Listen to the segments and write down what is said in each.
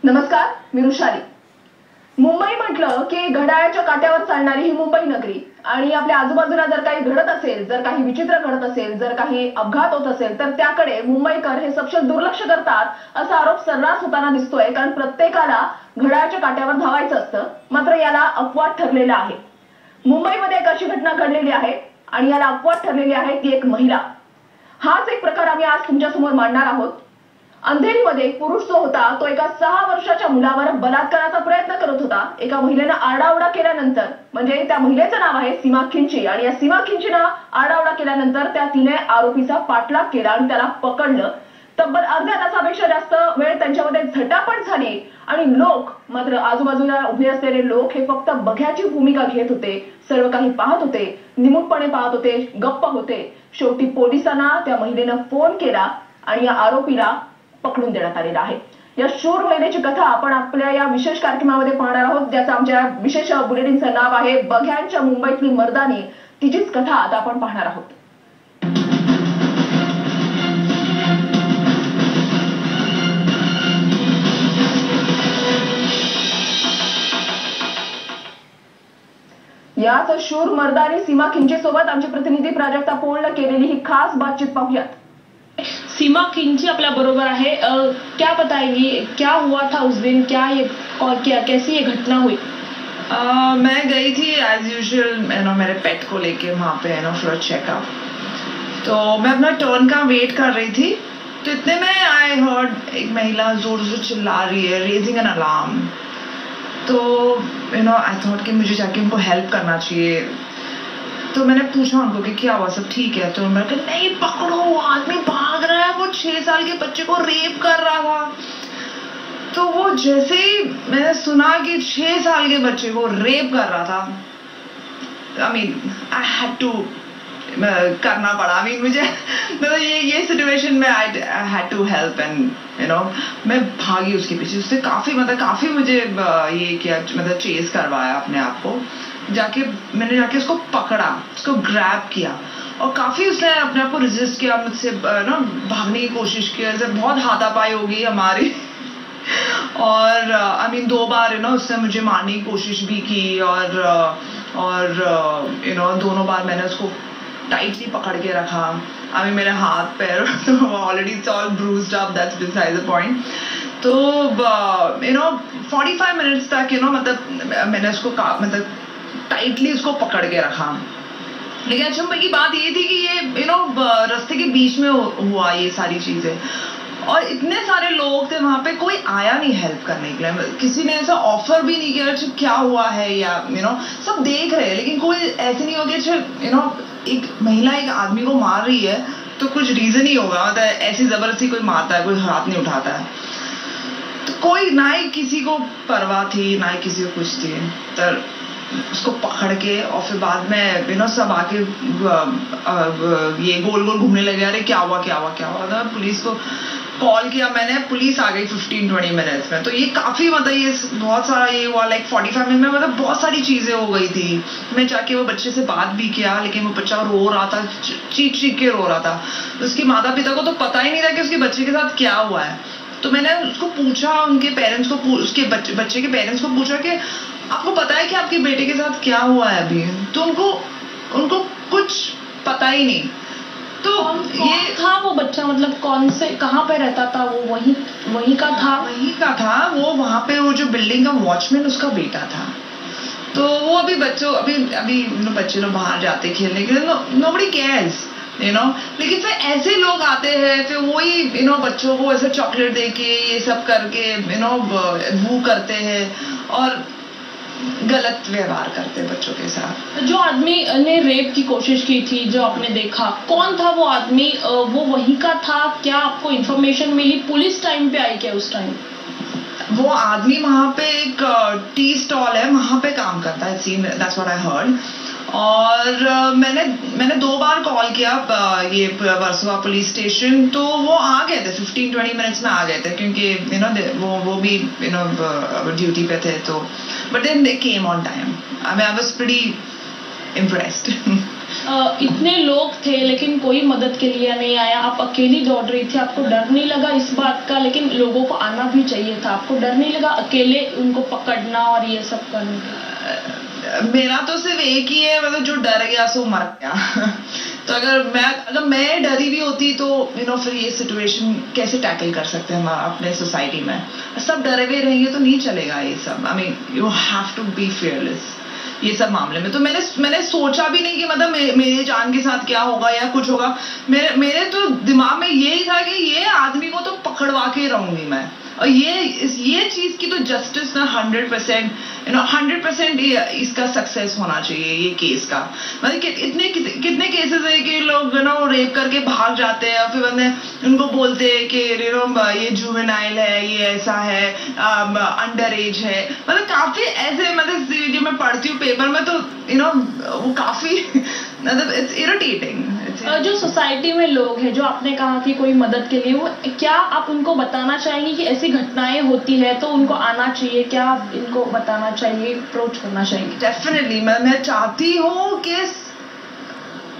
नमस्कार, मी रुशाली. मुंबई म्हटलं की घड्याळाच्या काट्यावर चालणारी ही मुंबई नगरी आणि आपल्या आजूबाजूला जर काही घडत असेल, जर काही विचित्र घडत असेल, जर काही अपघात होत असेल तर त्याकडे मुंबईकर हे सपशेल दुर्लक्ष करतात असा आरोप सर्रास होताना दिसतोय. कारण प्रत्येकाला घड्याळाच्या काट्यावर धावायचं असतं, मात्र याला अपवाद ठरलेला आहे. मुंबईमध्ये एक अशी घटना घडलेली आहे आणि याला अपवाद ठरलेली आहे ती एक महिला. हाच एक प्रकार आम्ही आज तुमच्या समोर मांडणार आहोत. अंधेरीमध्ये एक पुरुष जो होता तो एका 6 वर्षाच्या मुलावर बलात्काराचा प्रयत्न करत होता. एका महिलेनं आरडाओरडा केल्यानंतर, म्हणजे त्या महिलेचं नाव आहे सीमा खिंची, आणि या सीमा खिंचीनं आरडाओरडा केल्यानंतर तिने आरोपीचा पाठलाग केला आणि त्याला पकडलं. तब्बल अर्ध्या तासापेक्षा जास्त वेळ त्यांच्यामध्ये झटापट झाली आणि लोक मात्र आजूबाजूला उभे असलेले लोक हे फक्त बघ्याची भूमिका घेत होते. सर्व काही पाहत होते, निमूटपणे पाहत होते, गप्प होते. शेवटी पोलिसांना त्या महिलेनं फोन केला आणि या आरोपीला पकडून देण्यात आलेला आहे. या शूर महिलेची कथा आपण आपल्या या विशेष कार्यक्रमामध्ये पाहणार आहोत, ज्याचं आमच्या विशेष बुलेटिनचं नाव आहे बघ्यांच्या मुंबईतली मर्दानी. तिचीच कथा आता आपण पाहणार आहोत. याच शूर मर्दानी सीमा खिंची सोबत आमची प्रतिनिधी प्राजक्ता पोळनं केलेली ही खास बातचीत पाहूयात. सीमा खिंची अपना बरोबर है. क्या बताएंगी, क्या हुआ था उस दिन, क्या ये और क्या कैसी ये घटना हुई? मैं गई थी एज यूजुअल मेरे पेट को लेके वहाँ पे फॉर चेकअप. तो मैं अपना टर्न का वेट कर रही थी, तो इतने में आई हर्ड एक महिला जोर जोर चिल्ला रही है, रेजिंग एन अलार्म. तो आई थॉट कि मुझे जाके उनको हेल्प करना चाहिए. तो मैंने पूछा उनको कि क्या हुआ, सब ठीक है? तो उन्होंने कहा नहीं पकड़ो, वो आदमी भाग रहा है, वो 6 साल के बच्चे को रेप कर रहा था. तो वो जैसे ही मैंने सुना कि 6 साल के बच्चे को रेप कर रहा था, I mean I had to करना पड़ा. आई मीन मुझे मतलब ये सिचुएशन में I had to help and मैं भागी उसके पीछे. उससे काफी मुझे ये किया, मतलब चेस करवाया अपने आप को. मैंने जाके उसको पकड़ा, उसको ग्रैब किया और काफी उसने अपने आप को रेजिस्ट किया, मुझसे भागने की कोशिश की. जैसे बहुत हाथापाई हो गई हमारी और आई मीन 2 बार उसने मुझे मारने की कोशिश भी की और दोनों बार मैंने उसको टाइटली पकड़ के रखा. आई मीन मेरे हाथ पैर तो already it's all bruised up, that's beside the point. तो 45 मिनट्स तक मतलब मैंने उसको मतलब टाइटली उसको पकड़ के रखा. लेकिन अचंभे की बात ये थी कि ये रास्ते के बीच में हुआ ये सारी चीजें, और इतने सारे लोग थे वहां पे, कोई आया नहीं हेल्प करने के लिए. किसी ने ऐसा ऑफर भी नहीं किया अच्छा क्या हुआ है, या सब देख रहे हैं लेकिन कोई ऐसे नहीं हो गया अच्छा एक महिला एक आदमी को मार रही है तो कुछ रीजन ही होगा, मतलब ऐसी जबरदस्ती कोई मारता है, कोई हाथ नहीं उठाता है. तो कोई ना ही किसी को परवाह थी, ना ही किसी को कुछ थी. तो उसको पकड़ के और फिर बाद में सब आके ये गोल गोल घूमने लगे, अरे क्या हुआ. तो पुलिस को कॉल किया मैंने, पुलिस आ गई 15-20 मिनट्स में. तो ये काफी मतलब ये बहुत सारा ये हुआ, लाइक 45 मिनट में मतलब बहुत सारी चीजें हो गई थी. मैं जाके वो बच्चे से बात भी किया, लेकिन वो बच्चा रो रहा था, चीख के रो रहा था. उसके माता पिता को तो पता ही नहीं था कि उसके बच्चे के साथ क्या हुआ है. तो मैंने उसको पूछा, उनके पेरेंट्स को, उसके बच्चे के पेरेंट्स को पूछा कि आपको पता है कि आपके बेटे के साथ क्या हुआ है अभी? तो उनको कुछ पता ही नहीं. तो ये था वो बच्चा, मतलब कौन से कहाँ पे रहता था वो? वही का था. वो वहाँ पे वो जो बिल्डिंग का वॉचमैन उसका बेटा था. तो वो अभी बच्चे लोग बाहर जाते खेलने के लिए, नोबडी केयर्स लेकिन फिर ऐसे लोग आते हैं, फिर वही बच्चों को ऐसे चॉकलेट देके ये सब करके वो करते हैं और गलत व्यवहार करते हैं बच्चों के साथ. जो आदमी ने रेप की कोशिश की थी, जो आपने देखा, कौन था वो आदमी? वो वहीं का था? क्या आपको इन्फॉर्मेशन मिली? पुलिस टाइम पे आई क्या उस टाइम? वो आदमी वहाँ पे एक टी स्टॉल है, वहाँ पे काम करता है, दैट्स व्हाट आई हर्ड. और मैंने 2 बार कॉल किया ये वर्सोवा पुलिस स्टेशन. तो वो आ गए थे 15-20 मिनट्स में आ गए थे, क्योंकि वो भी ड्यूटी पे थे. तो but then they came on time. I mean I was pretty impressed. इतने लोग थे लेकिन कोई मदद के लिए नहीं आया, आप अकेली दौड़ रही थी, आपको डर नहीं लगा इस बात का? लेकिन लोगों को आना भी चाहिए था, आपको डर नहीं लगा अकेले उनको पकड़ना और ये सब करने का? मेरा तो सिर्फ एक ही है, मतलब जो डर गया सो मर गया। तो अगर मैं डरी भी होती तो फिर ये सिचुएशन कैसे टैकल कर सकते हैं हम अपने सोसाइटी में? सब डरे हुए रहेंगे तो नहीं चलेगा ये सब। I mean you have to be fearless ये सब मामले में। तो मैंने सोचा भी नहीं कि मतलब मेरे जान के साथ क्या होगा या कुछ होगा। मेरे तो दिमाग में यही था कि ये आदमी को तो पकड़वा के रहूंगी मैं, और ये चीज की तो जस्टिस ना 100% 100% इसका सक्सेस होना चाहिए ये केस का। मतलब कितने केसेस है कि लोग रेप करके भाग जाते हैं, फिर उनको बोलते हैं कि ये जुवेनाइल है, ये ऐसा है, अंडर एज है। मतलब काफी ऐसे, मतलब जो मैं पढ़ती हूँ पेपर में तो वो काफी मतलब इट्स इरिटेटिंग। जो सोसाइटी में लोग हैं, जो आपने कहा कि कोई मदद के लिए, वो क्या आप उनको बताना चाहेंगे कि ऐसी घटनाएं होती है तो उनको आना चाहिए? क्या आप इनको बताना चाहिए, अप्रोच करना चाहिए? डेफिनेटली मैं चाहती हूँ कि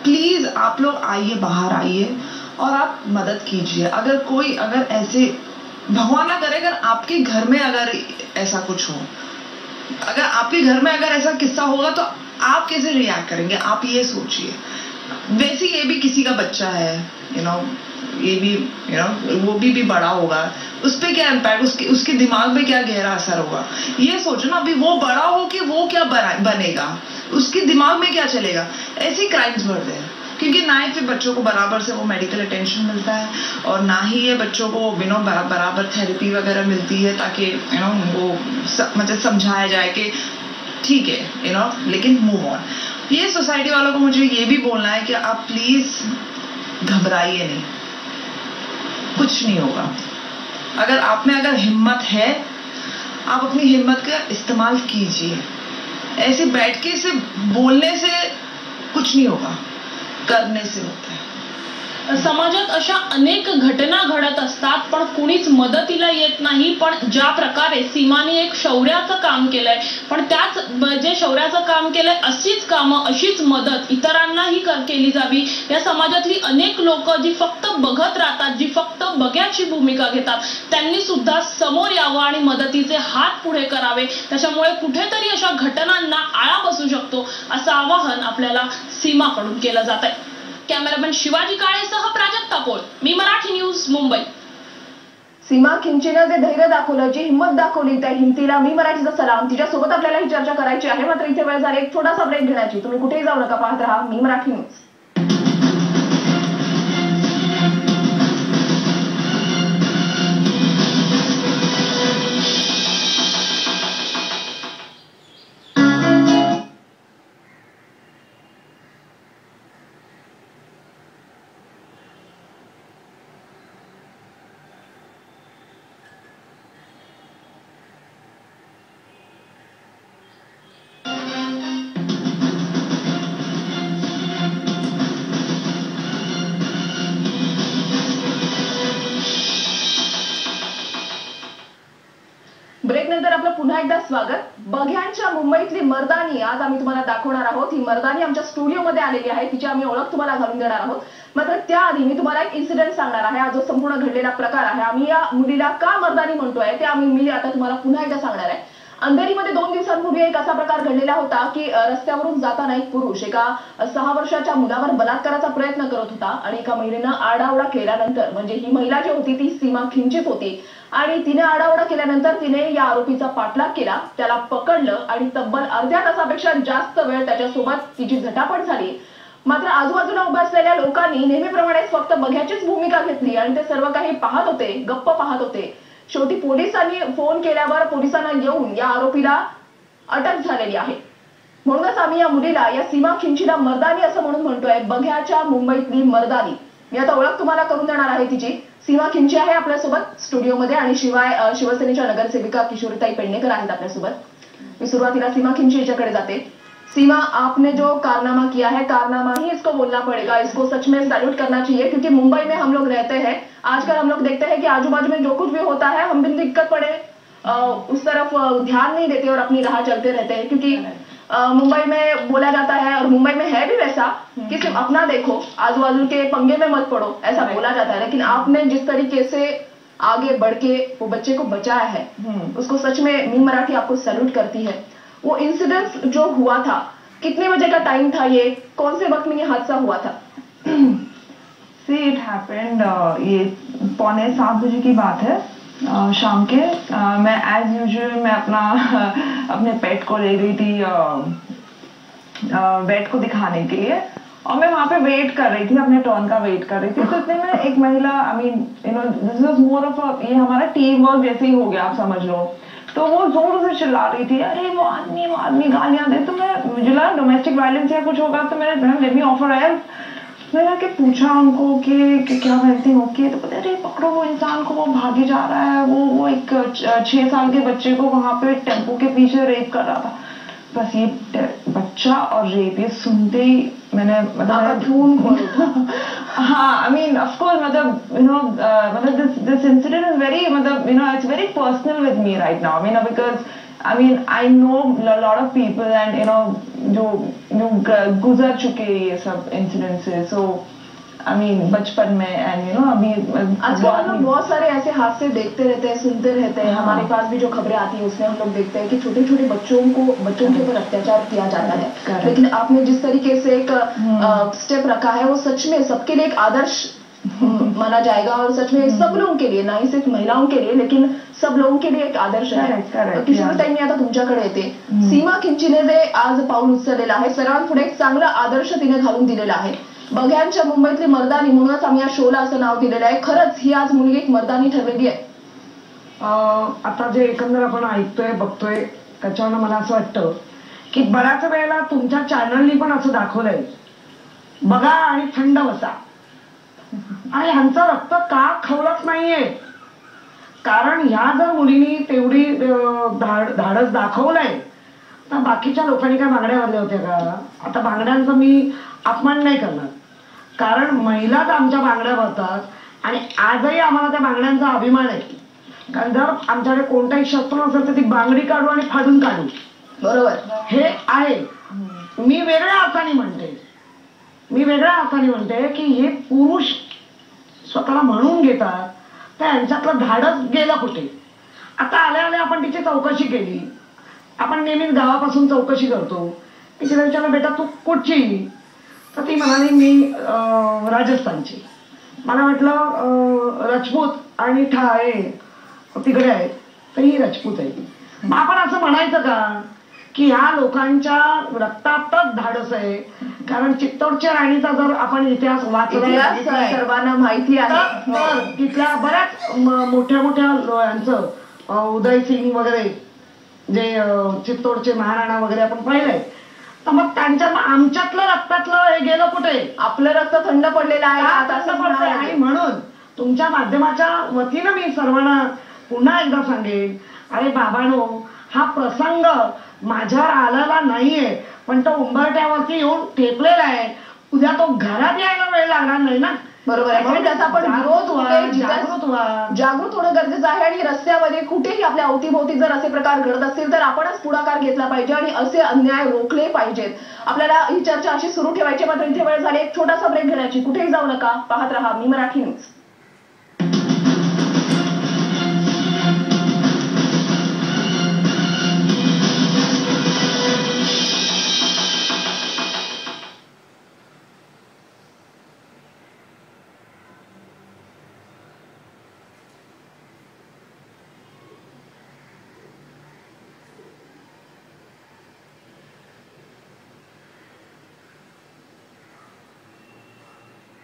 प्लीज आप लोग आइए, बाहर आइए और आप मदद कीजिए। अगर ऐसे भगवान ना करे, अगर आपके घर में अगर ऐसा कुछ हो, अगर आपके घर में अगर ऐसा किस्सा होगा तो आप कैसे रिएक्ट करेंगे? आप ये सोचिए। वैसे ये भी किसी का बच्चा है, ये भी वो भी बड़ा होगा, उस पर क्या इम्पैक्ट, उसके दिमाग में क्या गहरा असर होगा, ये सोचो ना। अभी वो बड़ा हो कि वो क्या बनेगा, उसके दिमाग में क्या चलेगा। ऐसे क्राइम्स बढ़ते हैं क्योंकि ना ही फिर बच्चों को बराबर से वो मेडिकल अटेंशन मिलता है, और ना ही ये बच्चों को बराबर थेरेपी वगैरह मिलती है, ताकि उनको मतलब समझाया जाए कि ठीक है लेकिन मूव ऑन। ये सोसाइटी वालों को मुझे ये भी बोलना है कि आप प्लीज घबराइए नहीं, कुछ नहीं होगा। अगर आप में अगर हिम्मत है, आप अपनी हिम्मत का इस्तेमाल कीजिए। ऐसे बैठ के सिर्फ बोलने से कुछ नहीं होगा, करने से होता है। समाजात अशा अनेक घटना घडत असतात, पण कुणीच मदतीला येत नाही। पण ज्या प्रकारे सीमाने एक शौर्याचं काम केलंय, पण त्याच जे शौर्याचं काम केलंय अशीच कामं, अशीच मदत इतरांनाही केली जावी। या समाजातली अनेक लोक जी फक्त बघत राहतात, जी फक्त बघ्याची भूमिका घेतात, त्यांनी सुद्धा समोर यावं आणि मदतीचे हात पुढे करावे। त्याच्यामुळे कुठेतरी अशा घटनांना आळा बसू शकतो, असं आवाहन आपल्याला सीमाकडून केलं जात आहे। कॅमेरामॅन शिवाजी काळेसह प्राजक्ता पोळ, मी मराठी न्यूज, मुंबई। सीमा खिंचीनं जे धैर्य दाखवलं, जी हिंमत दाखवली, त्या हिमतीला मी मराठीचा सलाम। तिच्यासोबत आपल्याला ही चर्चा करायची आहे, मात्र इथे वेळ झाली एक छोटासा ब्रेक घेण्याची। तुम्ही कुठेही जाऊ नका, पाहत राहा मी मराठी न्यूज। ब्रेक नंतर आपलं पुन्हा एकदा स्वागत। बघ्यांच्या मुंबईतली मर्दानी आज आम्ही तुम्हाला दाखवणार आहोत। ही मर्दानी आमच्या स्टुडिओमध्ये आलेली आहे, तिची आम्ही ओळख तुम्हाला घालून देणार आहोत। मात्र त्याआधी मी तुम्हाला एक इन्सिडेंट सांगणार आहे, हा जो संपूर्ण घडलेला प्रकार आहे। आम्ही या मुलीला का मर्दानी म्हणतोय ते मी आता तुम्हाला पुन्हा एकदा सांगणार आहे। अंधेरीमध्ये 2 दिवसांपूर्वी एक असा प्रकार घडलेला होता की रस्त्यावरून जाताना एक पुरुष एका 6 वर्षाच्या मुलावर बलात्काराचा प्रयत्न करत होता आणि एका महिलेनं आरडाओरडा केल्यानंतर, म्हणजे ही महिला जी होती ती सीमा खिंचित होती, आणि तिने आरडाओरडा केल्यानंतर तिने या आरोपीचा पाठलाग केला, त्याला पकडलं आणि तब्बल अर्ध्या तासापेक्षा जास्त वेळ त्याच्यासोबत तिची झटापट झाली। मात्र आजूबाजूला उभ्या असलेल्या लोकांनी नेहमीप्रमाणेच फक्त बघ्याचीच भूमिका घेतली आणि ते सर्व काही पाहत होते, गप्प पाहत होते। शेवटी पोलिसांनी फोन केल्यावर पोलिसांना येऊन या आरोपीला अटक झालेली आहे। म्हणूनच आम्ही या मुलीला, या सीमा खिंचीला मर्दानी असं म्हणून म्हणतोय, बघ्याच्या मुंबईतली मर्दानी। मी आता ओळख तुम्हाला करून देणार आहे तिची। सीमा खिंची आहे आपल्यासोबत स्टुडिओमध्ये, आणि शिवाय शिवसेनेच्या नगरसेविका किशोरीताई पेडणेकर आहेत आपल्यासोबत। मी सुरुवातीला सीमा खिंची याच्याकडे जाते। सीमा, आपने जो कारनामा किया है, कारनामा ही इसको बोलना पड़ेगा, इसको सच में सैल्यूट करना चाहिए, क्योंकि मुंबई में हम लोग रहते हैं। आजकल हम लोग देखते हैं कि आजू बाजू में जो कुछ भी होता है हम बिन दिक्कत पड़े उस तरफ ध्यान नहीं देते और अपनी राह चलते रहते हैं, क्योंकि मुंबई में बोला जाता है, और मुंबई में है भी वैसा, कि सिर्फ अपना देखो, आजू बाजू के पंगे में मत पड़ो, ऐसा बोला जाता है। लेकिन आपने जिस तरीके से आगे बढ़ के वो बच्चे को बचाया है, उसको सच में मी मराठी आपको सैल्यूट करती है। वो इंसिडेंट जो हुआ था, कितने बजे का टाइम था, ये कौन से वक्त में ये हादसा हुआ था? सी इट हैपेंड, ये 6:45 बजे की बात है, शाम के। मैं एज यूजुअल मैं अपने पेट को ले गई थी वेट को दिखाने के लिए, और मैं वहां पे वेट कर रही थी, अपने टर्न का वेट कर रही थी। तो इतने में एक महिला, आई mean you know this was more of ये हमारा टीम वर्क जैसे ही हो गया, आप समझ लो। तो वो जोर से चिल्ला रही थी, अरे वो आदमी गालियां दे। तो मैं, मुझे लगा डोमेस्टिक वायलेंस या कुछ होगा, तो मैंने लेट मी ऑफर हेल्प। मैंने आके पूछा उनको कि क्या कहती हो कि, तो पता अरे पकड़ो वो इंसान को, वो भागे जा रहा है, वो एक 6 साल के बच्चे को वहां पे टेम्पो के पीछे रेप कर रहा था। बस ये बच्चा और रेप, ये सुनते ही मैंने मतलब हाँ, आई मीन ऑफ कोर्स, मतलब यू नो मतलब दिस इंसिडेंट इज वेरी, मतलब you know it's very personal with me right now, I mean because I mean, I know a lot of people and you know जो गुजर चुके ये सब incident से। सो I mean बचपन में एंड यू नो अभी आजकल हम लोग बहुत सारे ऐसे हादसे देखते रहते हैं, सुनते रहते हैं। हमारे पास भी जो खबरें आती है उसमें हम लोग देखते हैं कि छोटे छोटे बच्चों के ऊपर अत्याचार किया जाता है। लेकिन आपने जिस तरीके से एक स्टेप रखा है, वो सच में सबके लिए एक आदर्श माना जाएगा, और सच में सब लोगों के लिए, ना ही सिर्फ महिलाओं के लिए लेकिन सब लोगों के लिए एक आदर्श आहे। किशोर ताई, मी आता तुमच्याकडे येते। सीमा खिंचीने जे आज पाऊल उचललेलं आहे, सर्वांपुढे एक चांगला आदर्श तिने घालून दिलेला आहे। बघ्यांच्या मुंबईतली मर्दानी, म्हणूनच आम्ही या शोला असं नाव दिलेलं आहे। खरंच ही आज मुलगी एक मर्दानी ठरलेली आहे। आता जे एकंदर आपण ऐकतोय बघतोय त्याच्यावर मला असं वाटतं की बऱ्याच वेळेला तुमच्या चॅनलनी पण असं दाखवलंय, बघा आणि थंड बसा, आणि ह्यांचं रक्त का खवळत नाहीये, कारण ह्या जर मुलींनी तेवढी धाडस दाखवलंय तर बाकीच्या लोकांनी काय बांगड्या घातल्या होत्या का? आता बांगड्यांचा मी अपमान नाही करणार, कारण महिलाच आमच्या बांगड्या भरतात आणि आजही आम्हाला त्या बांगड्यांचा अभिमान आहे, कारण जर आमच्याकडे कोणताही शस्त्र नसेल तर ती बांगडी काढू आणि फाडून काढू, बरोबर हे आहे। मी वेगळ्या अर्थाने म्हणते की हे पुरुष स्वतःला म्हणून घेतात, तर यांच्यातलं धाडस गेलं कुठे? आता आल्या आपण तिची चौकशी केली, आपण नेहमीच गावापासून चौकशी करतो, तिला विचारलं बेटा तू कुठची? तर ती म्हणाली मी राजस्थानची। मला म्हटलं राजपूत आणि ठाळे तिकडे आहेत, तर ही राजपूत आहे। मग आपण असं म्हणायचं का की ह्या लोकांच्या रक्तातच धाडस आहे? कारण चित्तोडच्या राणीचा जर आपण इतिहास वाचला, सर्वांना माहिती आहे, तर तिथल्या बऱ्याच मोठ्या यांचं उदय सिंग वगैरे जे चित्तोडचे महाराणा वगैरे आपण पाहिलंय, तर मग त्यांच्या आमच्यातलं रक्तातलं हे गेलं कुठे? आपलं रक्त थंड पडलेलं आहे आणि म्हणून तुमच्या माध्यमाच्या वतीनं मी सर्वांना पुन्हा एकदा सांगेन, अरे बाबांनो, हा प्रसंग माझ्यावर आलेला नाहीये, पण तो उंबरठ्यावरती येऊन ठेपलेला आहे, उद्या तो घरात यायला वेळ लागणार नाही ना, बरोबर आहे? म्हणून त्याचा आपण जागृत होणं गरजेचं आहे। आणि रस्त्यामध्ये कुठेही आपल्या अवतीभोवती जर असे प्रकार घडत असतील तर आपणच पुढाकार घेतला पाहिजे आणि असे अन्याय रोखले पाहिजेत। आपल्याला ही चर्चा अशी सुरू ठेवायची, मात्र इथे वेळ झाली एक छोटासा ब्रेक घेण्याची। कुठेही जाऊ नका, पाहत रहा मी मराठी न्यूज।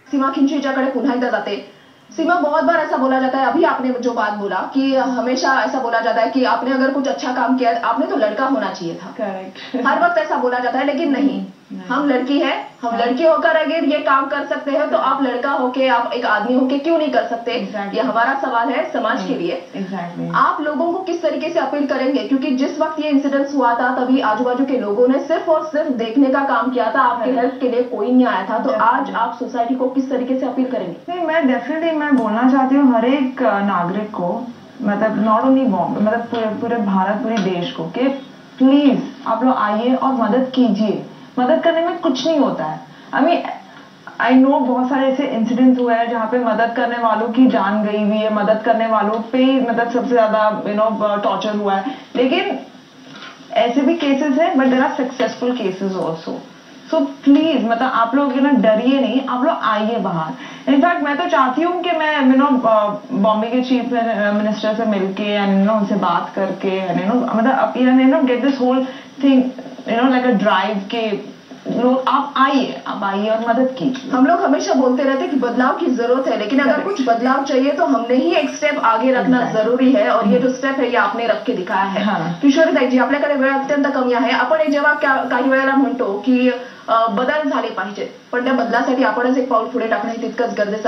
सीमा खिंचीच्याकडे पुन्हा एकदा जाते। सीमा, बहुत बार ऐसा बोला जाता है, अभी आपने जो बात बोला कि हमेशा ऐसा बोला जाता है कि आपने अगर कुछ अच्छा काम किया, आपने तो लड़का होना चाहिए था। करेक्ट। हर वक्त ऐसा बोला जाता है, लेकिन नहीं, हम लड़की है, हम लड़की होकर अगर ये काम कर सकते हैं तो आप लड़का होके, आप एक आदमी होके क्यों नहीं कर सकते? ये हमारा सवाल है समाज के लिए। आप लोगों को किस तरीके से अपील करेंगे, क्योंकि जिस वक्त ये इंसिडेंट हुआ था तभी आजू बाजू के लोगों ने सिर्फ और सिर्फ देखने का काम किया था, आपके हेल्प के लिए कोई नहीं आया था, तो आज आप सोसाइटी को किस तरीके से अपील करेंगे? नहीं, मैं डेफिनेटली मैं बोलना चाहती हूँ हर एक नागरिक को, मतलब नॉट ओनली बॉम्बे, मतलब पूरे भारत, पूरे देश को, कि प्लीज आप लोग आइए और मदद कीजिए। मदद करने में कुछ नहीं होता है। आई नो बहुत सारे ऐसे इंसिडेंट्स हुए हैं जहाँ पे मदद करने वालों की जान गई हुई है, मदद करने वालों पे मतलब सबसे ज्यादा टॉर्चर हुआ है, लेकिन ऐसे भी केसेस है, but there are successful cases also. So please मतलब आप लोग डरिए नहीं, आप लोग आइए बाहर। इनफैक्ट मैं तो चाहती हूँ कि मैं बॉम्बे के चीफ मिनिस्टर से मिलके उनसे बात करके मतलब get this whole thing like a drive के लोग आप आइए और मदद कीजिए। हम लोग हमेशा बोलते रहते हैं कि बदलाव की जरूरत है, लेकिन अगर कुछ बदलाव चाहिए तो हमने ही एक स्टेप आगे रखना जरुरी आहे, और ये जो स्टेप है ये आपने रख के दिखाया है। किशोरीताईजी, आपल्याकडे वेळ अत्यंत कमी आहे। आपण जेव्हा काही वेळेला म्हणतो की बदल झाले पाहिजेत, पण त्या बदलासाठी आपणच एक पाऊल पुढे टाकणे तितकंच गरजेचं आहे।